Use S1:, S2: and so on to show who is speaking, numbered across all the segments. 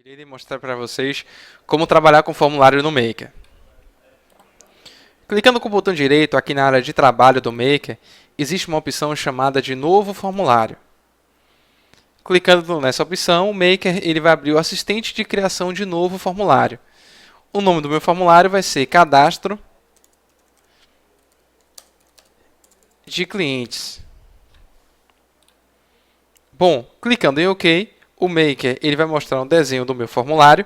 S1: Irei demonstrar para vocês como trabalhar com formulário no Maker. Clicando com o botão direito aqui na área de trabalho do Maker, existe uma opção chamada de Novo Formulário. Clicando nessa opção, o Maker ele vai abrir o assistente de criação de novo formulário. O nome do meu formulário vai ser Cadastro de Clientes. Bom, clicando em OK, o Maker ele vai mostrar um desenho do meu formulário.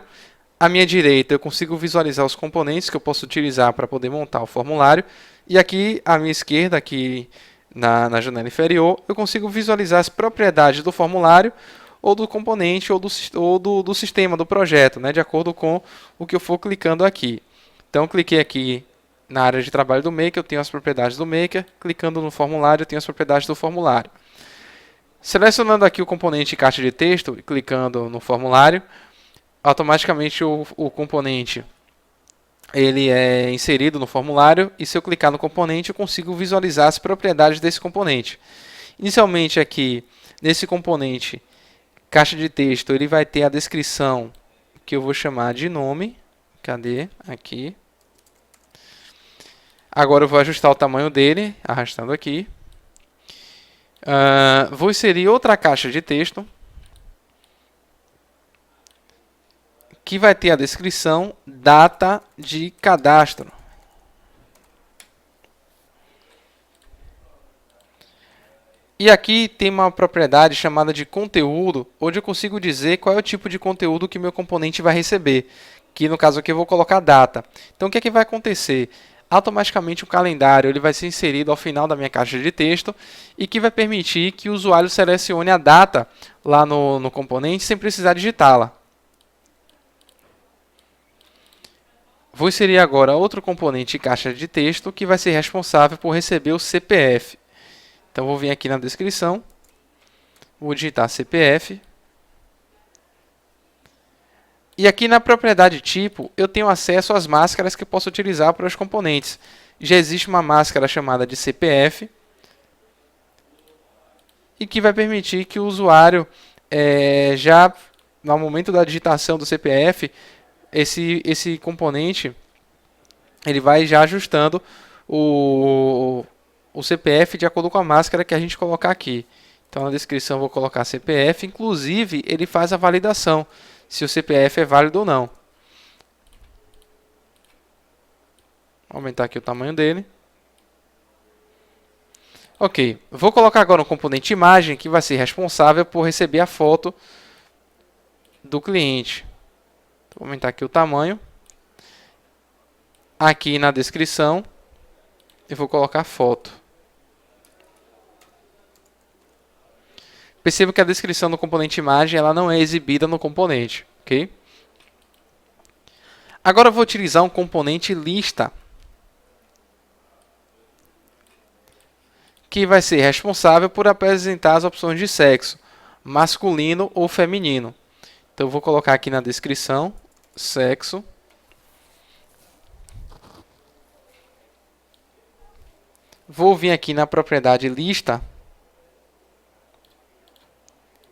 S1: À minha direita eu consigo visualizar os componentes que eu posso utilizar para poder montar o formulário. E aqui à minha esquerda, aqui na janela inferior, eu consigo visualizar as propriedades do formulário ou do componente ou do sistema, do projeto, né, de acordo com o que eu for clicando aqui. Então, cliquei aqui na área de trabalho do Maker, eu tenho as propriedades do Maker. Clicando no formulário, eu tenho as propriedades do formulário. Selecionando aqui o componente caixa de texto e clicando no formulário, automaticamente o componente ele é inserido no formulário, e se eu clicar no componente eu consigo visualizar as propriedades desse componente. Inicialmente aqui nesse componente caixa de texto ele vai ter a descrição que eu vou chamar de nome. Cadê? Aqui. Agora eu vou ajustar o tamanho dele, arrastando aqui. Vou inserir outra caixa de texto que vai ter a descrição data de cadastro. E aqui tem uma propriedade chamada de conteúdo, onde eu consigo dizer qual é o tipo de conteúdo que meu componente vai receber. Que no caso aqui eu vou colocar data. Então o que é que vai acontecer? Automaticamente o calendário ele vai ser inserido ao final da minha caixa de texto e que vai permitir que o usuário selecione a data lá no componente sem precisar digitá-la. Vou inserir agora outro componente caixa de texto que vai ser responsável por receber o CPF. Então vou vir aqui na descrição, vou digitar CPF. E aqui na propriedade tipo, eu tenho acesso às máscaras que eu posso utilizar para os componentes. Já existe uma máscara chamada de CPF, e que vai permitir que o usuário, já no momento da digitação do CPF, esse componente ele vai já ajustando o CPF de acordo com a máscara que a gente colocar aqui. Então, na descrição eu vou colocar CPF, inclusive ele faz a validação se o CPF é válido ou não. Vou aumentar aqui o tamanho dele. Ok, vou colocar agora um componente imagem que vai ser responsável por receber a foto do cliente. Vou aumentar aqui o tamanho. Aqui na descrição eu vou colocar foto. Perceba que a descrição do componente imagem ela não é exibida no componente, ok? Agora eu vou utilizar um componente lista, que vai ser responsável por apresentar as opções de sexo, masculino ou feminino. Então eu vou colocar aqui na descrição, sexo. Vou vir aqui na propriedade lista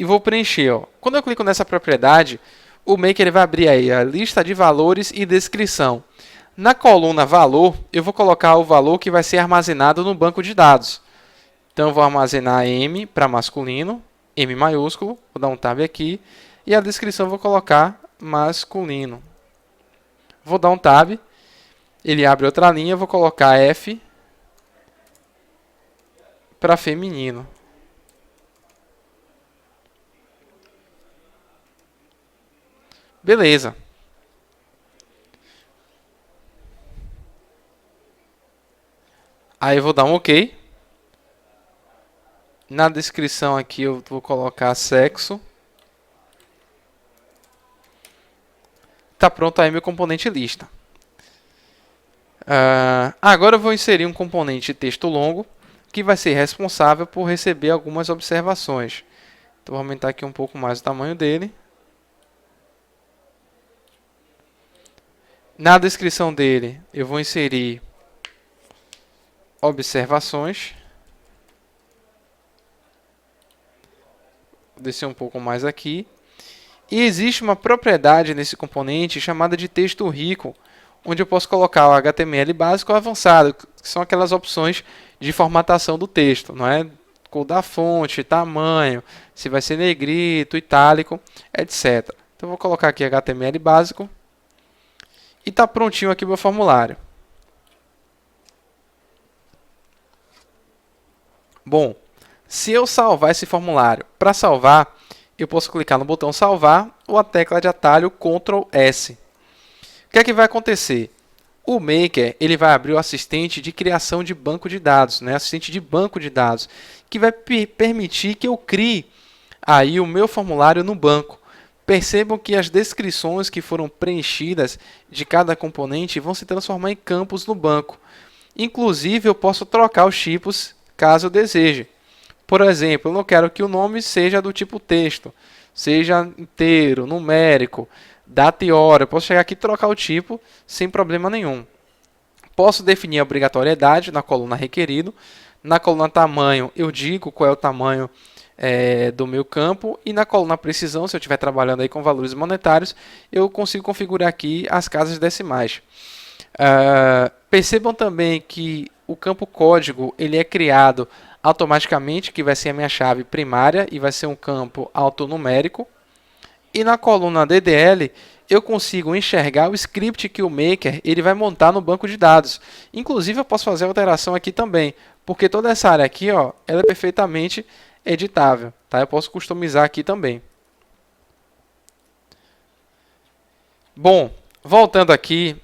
S1: e vou preencher. Quando eu clico nessa propriedade, o Maker ele vai abrir aí a lista de valores e descrição. Na coluna valor, eu vou colocar o valor que vai ser armazenado no banco de dados. Então, eu vou armazenar M para masculino, M maiúsculo, vou dar um tab aqui, e a descrição eu vou colocar masculino. Vou dar um tab, ele abre outra linha, eu vou colocar F para feminino. Beleza. Aí eu vou dar um OK. Na descrição aqui eu vou colocar sexo. Está pronto aí meu componente lista. Agora eu vou inserir um componente texto longo que vai ser responsável por receber algumas observações. Então vou aumentar aqui um pouco mais o tamanho dele. Na descrição dele eu vou inserir observações. Vou descer um pouco mais aqui. E existe uma propriedade nesse componente chamada de texto rico, onde eu posso colocar o HTML básico ou avançado, que são aquelas opções de formatação do texto, não é? Cor da fonte, tamanho, se vai ser negrito, itálico, etc. Então eu vou colocar aqui HTML básico e está prontinho aqui o meu formulário. Bom, se eu salvar esse formulário, para salvar, eu posso clicar no botão salvar ou a tecla de atalho Ctrl S. O que é que vai acontecer? O Maker ele vai abrir o assistente de criação de banco de dados, né? Assistente de banco de dados, que vai permitir que eu crie aí o meu formulário no banco. Percebam que as descrições que foram preenchidas de cada componente vão se transformar em campos no banco. Inclusive, eu posso trocar os tipos caso eu deseje. Por exemplo, eu não quero que o nome seja do tipo texto, seja inteiro, numérico, data e hora. Eu posso chegar aqui e trocar o tipo sem problema nenhum. Posso definir a obrigatoriedade na coluna requerido. Na coluna tamanho, eu digo qual é o tamanho do meu campo. E na coluna precisão, se eu estiver trabalhando aí com valores monetários, eu consigo configurar aqui as casas decimais. Percebam também que o campo código ele é criado automaticamente, que vai ser a minha chave primária e vai ser um campo alfanumérico. E na coluna DDL eu consigo enxergar o script que o Maker ele vai montar no banco de dados. Inclusive eu posso fazer alteração aqui também, porque toda essa área aqui, ó, ela é perfeitamente editável, tá? Eu posso customizar aqui também. Bom, voltando aqui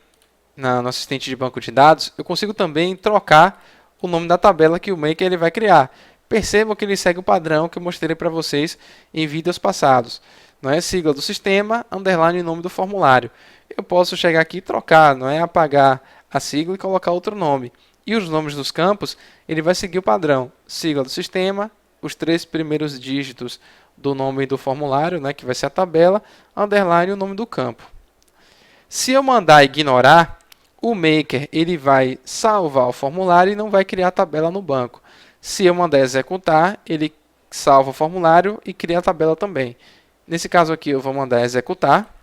S1: no assistente de banco de dados, eu consigo também trocar o nome da tabela que o Maker ele vai criar. Percebam que ele segue o padrão que eu mostrei para vocês em vídeos passados. Não é sigla do sistema, underline nome do formulário. Eu posso chegar aqui e trocar, não é apagar a sigla e colocar outro nome. E os nomes dos campos, ele vai seguir o padrão. Sigla do sistema, os 3 primeiros dígitos do nome do formulário, né, que vai ser a tabela, underline o nome do campo. Se eu mandar ignorar, o Maker ele vai salvar o formulário e não vai criar a tabela no banco. Se eu mandar executar, ele salva o formulário e cria a tabela também. Nesse caso aqui eu vou mandar executar.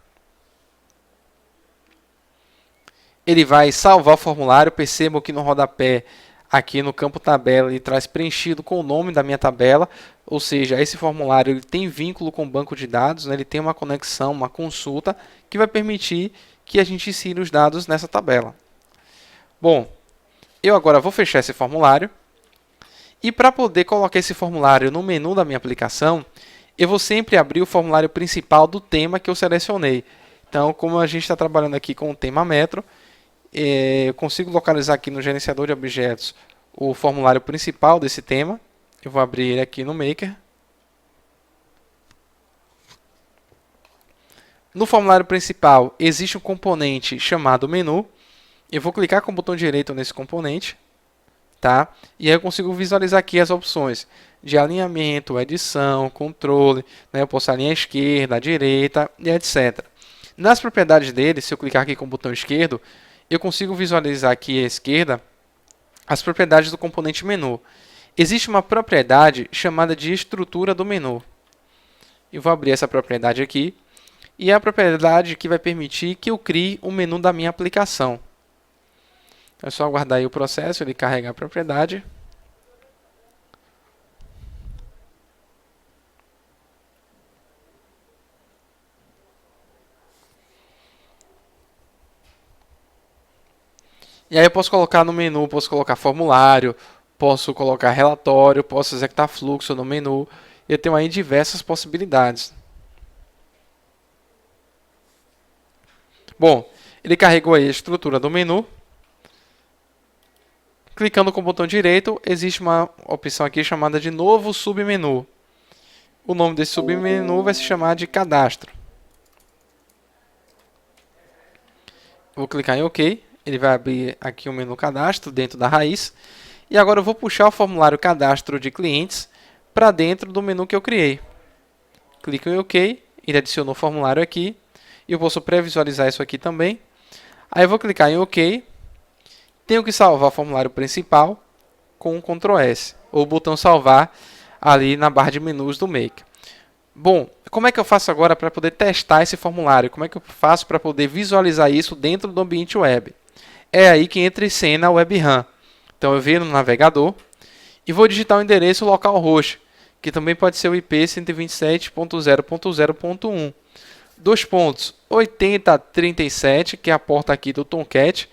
S1: Ele vai salvar o formulário. Percebam que no rodapé, aqui no campo tabela, ele traz preenchido com o nome da minha tabela. Ou seja, esse formulário ele tem vínculo com o banco de dados, né? Ele tem uma conexão, uma consulta, que vai permitir que a gente insira os dados nessa tabela. Bom, eu agora vou fechar esse formulário. E para poder colocar esse formulário no menu da minha aplicação, eu vou sempre abrir o formulário principal do tema que eu selecionei. Então, como a gente está trabalhando aqui com o tema metro, eu consigo localizar aqui no gerenciador de objetos o formulário principal desse tema. Eu vou abrir ele aqui no Maker. No formulário principal existe um componente chamado menu. Eu vou clicar com o botão direito nesse componente, tá? E aí eu consigo visualizar aqui as opções de alinhamento, edição, controle, né? Eu posso alinhar à esquerda, à direita e etc. Nas propriedades dele, se eu clicar aqui com o botão esquerdo, eu consigo visualizar aqui à esquerda as propriedades do componente menu. Existe uma propriedade chamada de estrutura do menu. Eu vou abrir essa propriedade aqui. E é a propriedade que vai permitir que eu crie o menu da minha aplicação. É só aguardar aí o processo, ele carregar a propriedade. E aí eu posso colocar no menu, posso colocar formulário, posso colocar relatório, posso executar fluxo no menu. Eu tenho aí diversas possibilidades. Bom, ele carregou aí a estrutura do menu. Clicando com o botão direito, existe uma opção aqui chamada de novo submenu. O nome desse submenu vai se chamar de cadastro. Vou clicar em OK. Ele vai abrir aqui o menu cadastro dentro da raiz. E agora eu vou puxar o formulário cadastro de clientes para dentro do menu que eu criei. Clico em OK. Ele adicionou o formulário aqui. E eu posso pré-visualizar isso aqui também. Aí eu vou clicar em OK. Tenho que salvar o formulário principal com o Ctrl S, ou o botão salvar ali na barra de menus do Maker. Bom, como é que eu faço agora para poder testar esse formulário? Como é que eu faço para poder visualizar isso dentro do ambiente web? É aí que entra em cena a WebRAM. Então eu venho no navegador e vou digitar o endereço localhost, que também pode ser o IP 127.0.0.1. 8037, que é a porta aqui do Tomcat,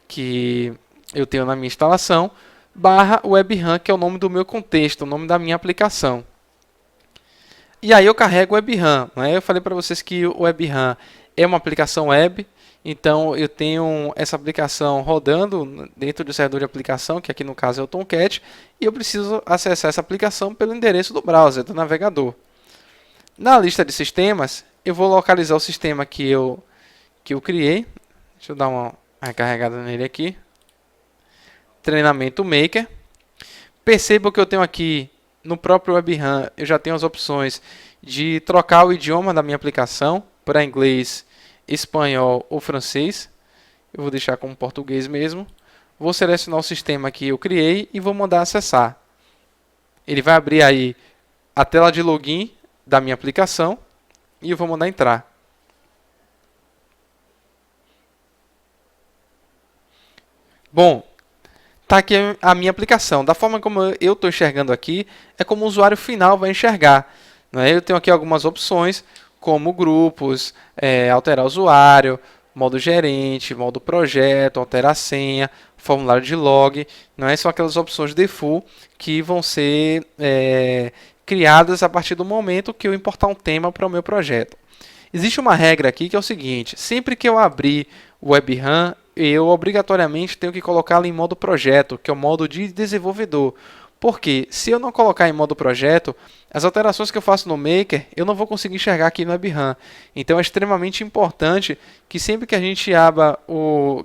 S1: que eu tenho na minha instalação, barra WebRAM, que é o nome do meu contexto, o nome da minha aplicação. E aí eu carrego o WebRAM. Né? Eu falei para vocês que o WebRAM é uma aplicação web, então eu tenho essa aplicação rodando dentro do servidor de aplicação, que aqui no caso é o Tomcat, e eu preciso acessar essa aplicação pelo endereço do browser, do navegador. Na lista de sistemas, eu vou localizar o sistema que eu criei. Deixa eu dar uma carregada nele aqui. Treinamento Maker. Perceba que eu tenho aqui no próprio WebRAM, eu já tenho as opções de trocar o idioma da minha aplicação para inglês, espanhol ou francês. Eu vou deixar como português mesmo. Vou selecionar o sistema que eu criei e vou mandar acessar. Ele vai abrir aí a tela de login da minha aplicação e eu vou mandar entrar. Bom, está aqui a minha aplicação. Da forma como eu estou enxergando aqui, é como o usuário final vai enxergar. Né? Eu tenho aqui algumas opções, como grupos, alterar usuário, modo gerente, modo projeto, alterar senha, formulário de log. Não é? São aquelas opções default que vão ser criadas a partir do momento que eu importar um tema para o meu projeto. Existe uma regra aqui que é o seguinte: sempre que eu abrir o WebRAM, eu obrigatoriamente tenho que colocá-lo em modo projeto, que é o modo de desenvolvedor. Porque se eu não colocar em modo projeto, as alterações que eu faço no Maker, eu não vou conseguir enxergar aqui no WebRAM. Então é extremamente importante que sempre que a gente abra o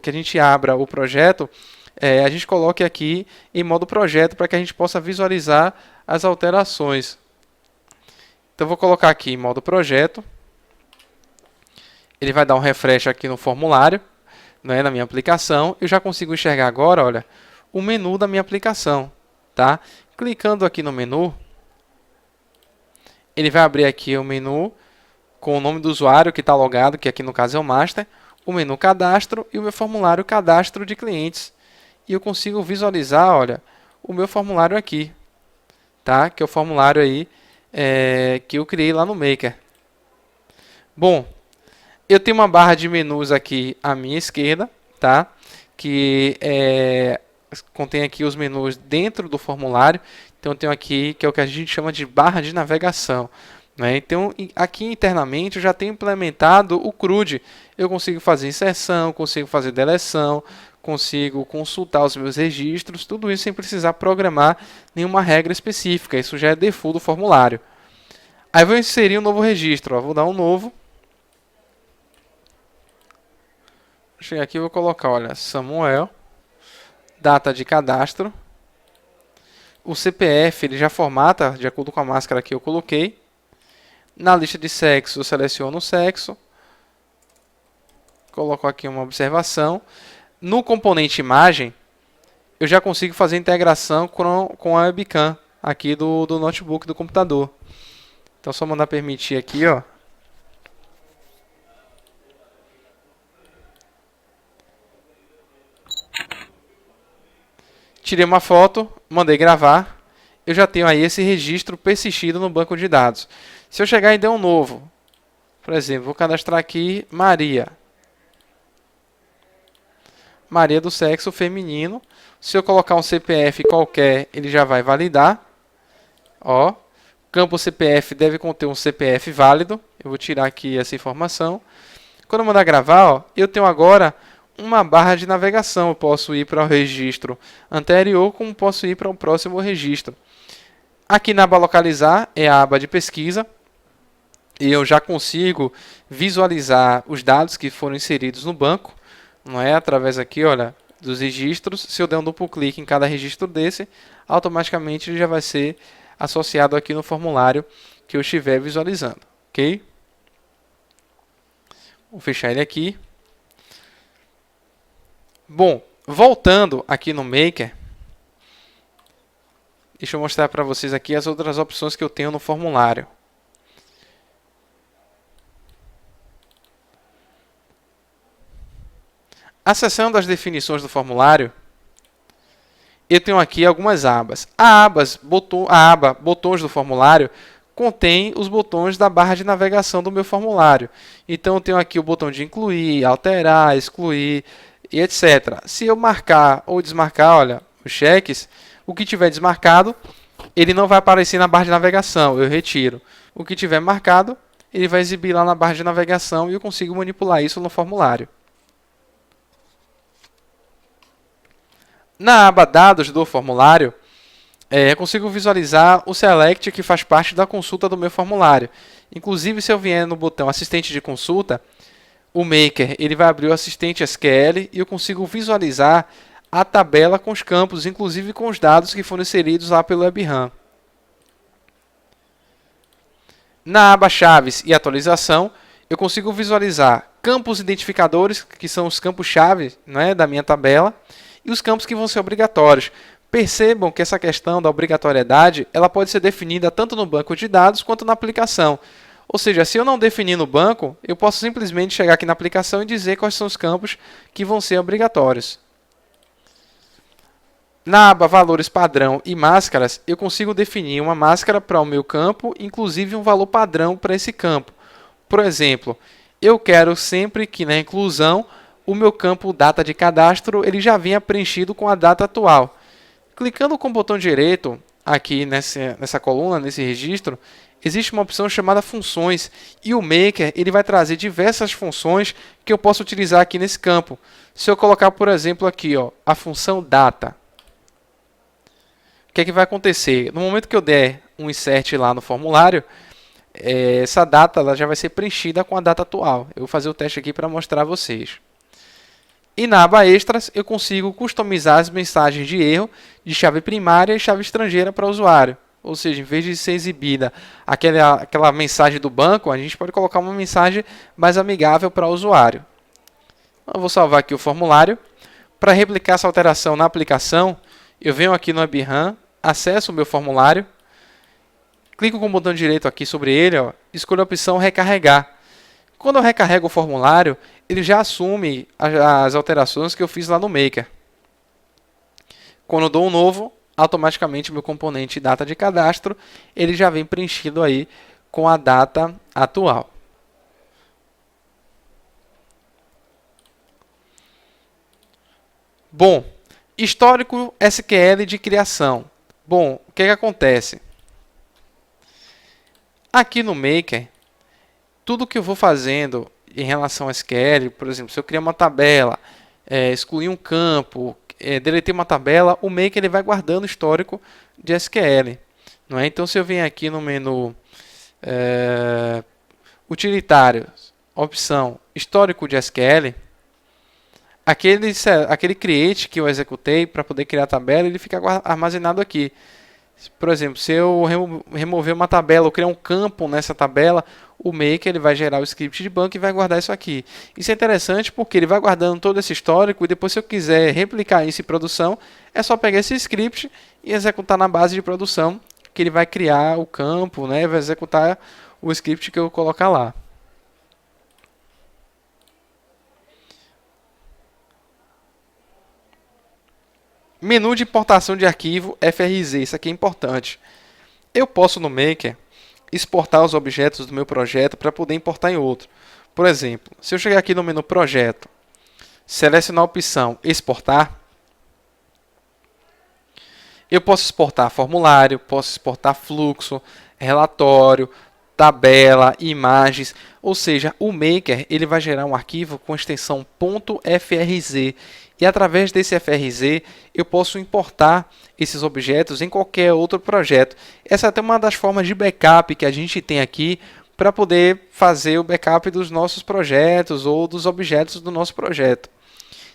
S1: projeto, a gente coloque aqui em modo projeto para que a gente possa visualizar as alterações. Então vou colocar aqui em modo projeto. Ele vai dar um refresh aqui no formulário, né, na minha aplicação. Eu já consigo enxergar agora, olha, o menu da minha aplicação. Tá? Clicando aqui no menu, ele vai abrir aqui o menu com o nome do usuário que está logado, que aqui no caso é o master, o menu cadastro e o meu formulário cadastro de clientes. E eu consigo visualizar, olha, o meu formulário aqui, tá? Que é o formulário aí que eu criei lá no Maker. Bom, eu tenho uma barra de menus aqui à minha esquerda, tá? Que contém aqui os menus dentro do formulário. Então eu tenho aqui que é o que a gente chama de barra de navegação. Né? Então aqui internamente eu já tenho implementado o CRUD. Eu consigo fazer inserção, consigo fazer deleção, consigo consultar os meus registros, tudo isso sem precisar programar nenhuma regra específica. Isso já é default do formulário. Aí eu vou inserir um novo registro. Vou dar um novo. Chegar aqui e vou colocar, olha, Samuel, data de cadastro. O CPF ele já formata de acordo com a máscara que eu coloquei. Na lista de sexo eu seleciono o sexo. Coloco aqui uma observação. No componente imagem, eu já consigo fazer integração com a webcam aqui do notebook do computador. Então só mandar permitir aqui, ó. Tirei uma foto, mandei gravar. Eu já tenho aí esse registro persistido no banco de dados. Se eu chegar e der um novo, por exemplo, vou cadastrar aqui Maria. Maria do sexo feminino. Se eu colocar um CPF qualquer, ele já vai validar. Ó, campo CPF deve conter um CPF válido. Eu vou tirar aqui essa informação. Quando eu mandar gravar, ó, eu tenho agora uma barra de navegação. Eu posso ir para o registro anterior, como posso ir para o próximo registro. Aqui na aba localizar é a aba de pesquisa. E eu já consigo visualizar os dados que foram inseridos no banco. Não é? Através aqui, olha, dos registros. Se eu der um duplo clique em cada registro desse, automaticamente ele já vai ser associado aqui no formulário que eu estiver visualizando. Ok? Vou fechar ele aqui. Bom, voltando aqui no Maker, deixa eu mostrar para vocês aqui as outras opções que eu tenho no formulário. Acessando as definições do formulário, eu tenho aqui algumas abas. A aba botões do formulário contém os botões da barra de navegação do meu formulário. Então, eu tenho aqui o botão de incluir, alterar, excluir e etc. Se eu marcar ou desmarcar, olha, os cheques, o que tiver desmarcado, ele não vai aparecer na barra de navegação, eu retiro. O que tiver marcado, ele vai exibir lá na barra de navegação e eu consigo manipular isso no formulário. Na aba Dados do formulário, eu consigo visualizar o Select que faz parte da consulta do meu formulário. Inclusive, se eu vier no botão Assistente de Consulta, o Maker ele vai abrir o Assistente SQL e eu consigo visualizar a tabela com os campos, inclusive com os dados que foram inseridos lá pelo WebRAM. Na aba Chaves e Atualização, eu consigo visualizar campos identificadores, que são os campos-chave, né, da minha tabela, e os campos que vão ser obrigatórios. Percebam que essa questão da obrigatoriedade ela pode ser definida tanto no banco de dados quanto na aplicação. Ou seja, se eu não definir no banco, eu posso simplesmente chegar aqui na aplicação e dizer quais são os campos que vão ser obrigatórios. Na aba Valores Padrão e Máscaras, eu consigo definir uma máscara para o meu campo, inclusive um valor padrão para esse campo. Por exemplo, eu quero sempre que na inclusão o meu campo data de cadastro ele já venha preenchido com a data atual. Clicando com o botão direito aqui nessa coluna, nesse registro, existe uma opção chamada Funções e o Maker ele vai trazer diversas funções que eu posso utilizar aqui nesse campo. Se eu colocar, por exemplo, aqui a função Data, o que é que vai acontecer? No momento que eu der um insert lá no formulário, essa data ela já vai ser preenchida com a data atual. Eu vou fazer o teste aqui para mostrar a vocês. E na aba Extras, eu consigo customizar as mensagens de erro de chave primária e chave estrangeira para o usuário. Ou seja, em vez de ser exibida aquela mensagem do banco, a gente pode colocar uma mensagem mais amigável para o usuário. Eu vou salvar aqui o formulário. Para replicar essa alteração na aplicação, eu venho aqui no WebRAM, acesso o meu formulário, clico com o botão direito aqui sobre ele, escolho a opção Recarregar. Quando eu recarrego o formulário, ele já assume as alterações que eu fiz lá no Maker. Quando eu dou um novo, automaticamente o meu componente data de cadastro, ele já vem preenchido aí com a data atual. Bom, histórico SQL de criação. Bom, o que acontece? Aqui no Maker, tudo que eu vou fazendo em relação ao SQL, por exemplo, se eu criar uma tabela, excluir um campo, deletei uma tabela, o Maker ele vai guardando o histórico de SQL. Não é? Então, se eu venho aqui no menu Utilitários, opção Histórico de SQL, aquele create que eu executei para poder criar a tabela, ele fica armazenado aqui. Por exemplo, se eu remover uma tabela ou criar um campo nessa tabela, o Maker ele vai gerar o script de banco e vai guardar isso aqui. Isso é interessante porque ele vai guardando todo esse histórico e depois, se eu quiser replicar isso em produção, é só pegar esse script e executar na base de produção, que ele vai criar o campo, né? Vai executar o script que eu colocar lá. Menu de importação de arquivo FRZ, isso aqui é importante. Eu posso no Maker exportar os objetos do meu projeto para poder importar em outro. Por exemplo, se eu chegar aqui no menu Projeto, selecionar a opção Exportar, eu posso exportar formulário, posso exportar fluxo, relatório, tabela, imagens, ou seja, o Maker ele vai gerar um arquivo com extensão .frz e através desse FRZ eu posso importar esses objetos em qualquer outro projeto. Essa é até uma das formas de backup que a gente tem aqui para poder fazer o backup dos nossos projetos ou dos objetos do nosso projeto.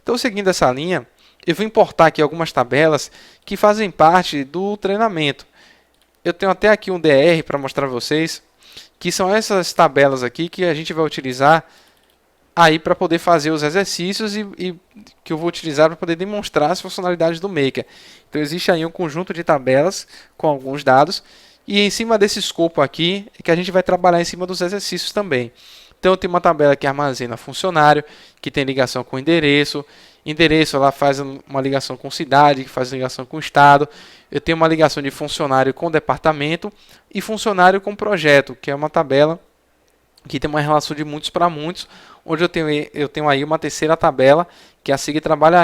S1: Então, seguindo essa linha, eu vou importar aqui algumas tabelas que fazem parte do treinamento. Eu tenho até aqui um DR para mostrar para vocês, que são essas tabelas aqui que a gente vai utilizar aí para poder fazer os exercícios e que eu vou utilizar para poder demonstrar as funcionalidades do Maker. Então existe aí um conjunto de tabelas com alguns dados e em cima desse escopo aqui é que a gente vai trabalhar em cima dos exercícios também. Então eu tenho uma tabela que armazena funcionário, que tem ligação com endereço. Endereço, ela faz uma ligação com cidade, que faz ligação com estado. Eu tenho uma ligação de funcionário com departamento e funcionário com projeto, que é uma tabela que tem uma relação de muitos para muitos, onde eu tenho aí uma terceira tabela, que é a SIG trabalha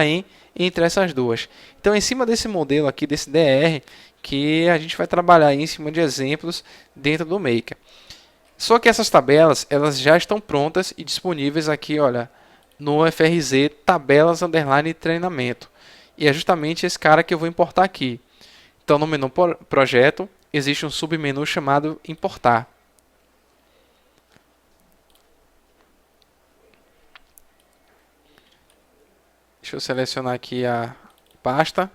S1: entre essas duas. Então, em cima desse modelo aqui, desse DR, que a gente vai trabalhar em cima de exemplos dentro do Maker. Só que essas tabelas, elas já estão prontas e disponíveis aqui, olha, no FRZ tabelas underline treinamento. E é justamente esse cara que eu vou importar aqui. Então, no menu projeto, existe um submenu chamado importar. Deixa eu selecionar aqui a pasta.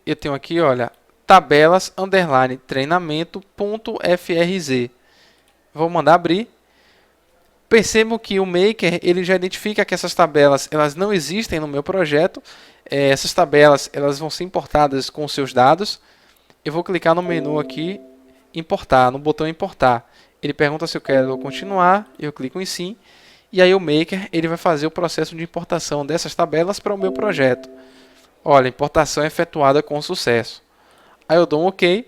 S1: Eu tenho aqui, olha, tabelas underline treinamento.frz. Vou mandar abrir. Percebo que o Maker ele já identifica que essas tabelas elas não existem no meu projeto. Essas tabelas elas vão ser importadas com os seus dados. Eu vou clicar no menu aqui, importar, no botão importar. Ele pergunta se eu quero continuar, eu clico em sim. E aí o Maker ele vai fazer o processo de importação dessas tabelas para o meu projeto. Olha, importação é efetuada com sucesso. Aí eu dou um OK,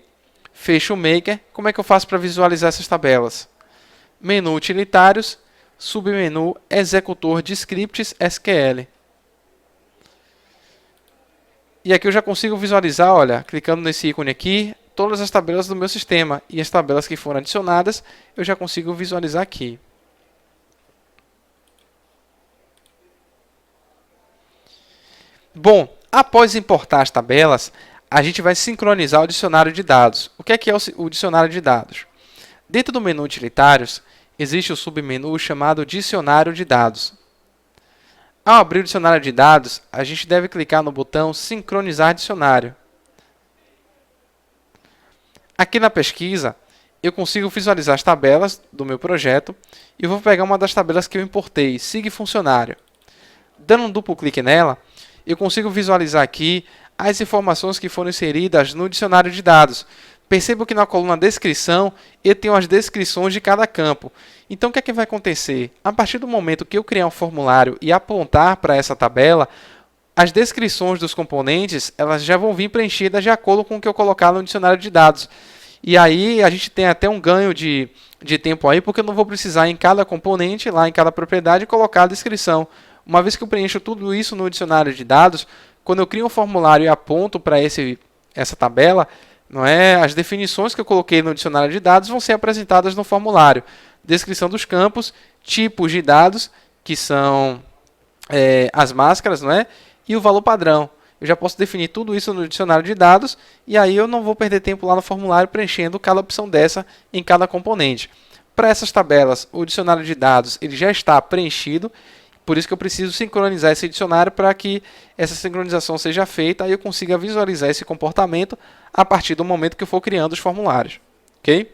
S1: fecho o Maker. Como é que eu faço para visualizar essas tabelas? Menu utilitários, submenu executor de scripts SQL. E aqui eu já consigo visualizar, olha, clicando nesse ícone aqui, todas as tabelas do meu sistema. E as tabelas que foram adicionadas, eu já consigo visualizar aqui. Bom, após importar as tabelas, a gente vai sincronizar o dicionário de dados. O que é o dicionário de dados? Dentro do menu utilitários, existe o submenu chamado dicionário de dados. Ao abrir o dicionário de dados, a gente deve clicar no botão sincronizar dicionário. Aqui na pesquisa, eu consigo visualizar as tabelas do meu projeto e vou pegar uma das tabelas que eu importei, SIG funcionário. Dando um duplo clique nela, eu consigo visualizar aqui as informações que foram inseridas no dicionário de dados. Percebo que na coluna descrição eu tenho as descrições de cada campo. Então o que é que vai acontecer? A partir do momento que eu criar um formulário e apontar para essa tabela, as descrições dos componentes elas já vão vir preenchidas de acordo com o que eu colocar no dicionário de dados. E aí a gente tem até um ganho de tempo aí, porque eu não vou precisar em cada componente, lá em cada propriedade, colocar a descrição. Uma vez que eu preencho tudo isso no dicionário de dados, quando eu crio um formulário e aponto para essa tabela, não é, as definições que eu coloquei no dicionário de dados vão ser apresentadas no formulário. Descrição dos campos, tipos de dados, que são as máscaras, não é? E o valor padrão. Eu já posso definir tudo isso no dicionário de dados e aí eu não vou perder tempo lá no formulário preenchendo cada opção dessa em cada componente. Para essas tabelas, o dicionário de dados ele já está preenchido. Por isso que eu preciso sincronizar esse dicionário para que essa sincronização seja feita e eu consiga visualizar esse comportamento a partir do momento que eu for criando os formulários. Ok?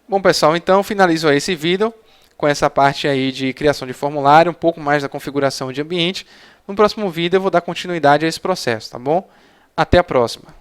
S1: Bom, pessoal, então finalizo aí esse vídeo com essa parte aí de criação de formulário, um pouco mais da configuração de ambiente. No próximo vídeo eu vou dar continuidade a esse processo, tá bom? Até a próxima.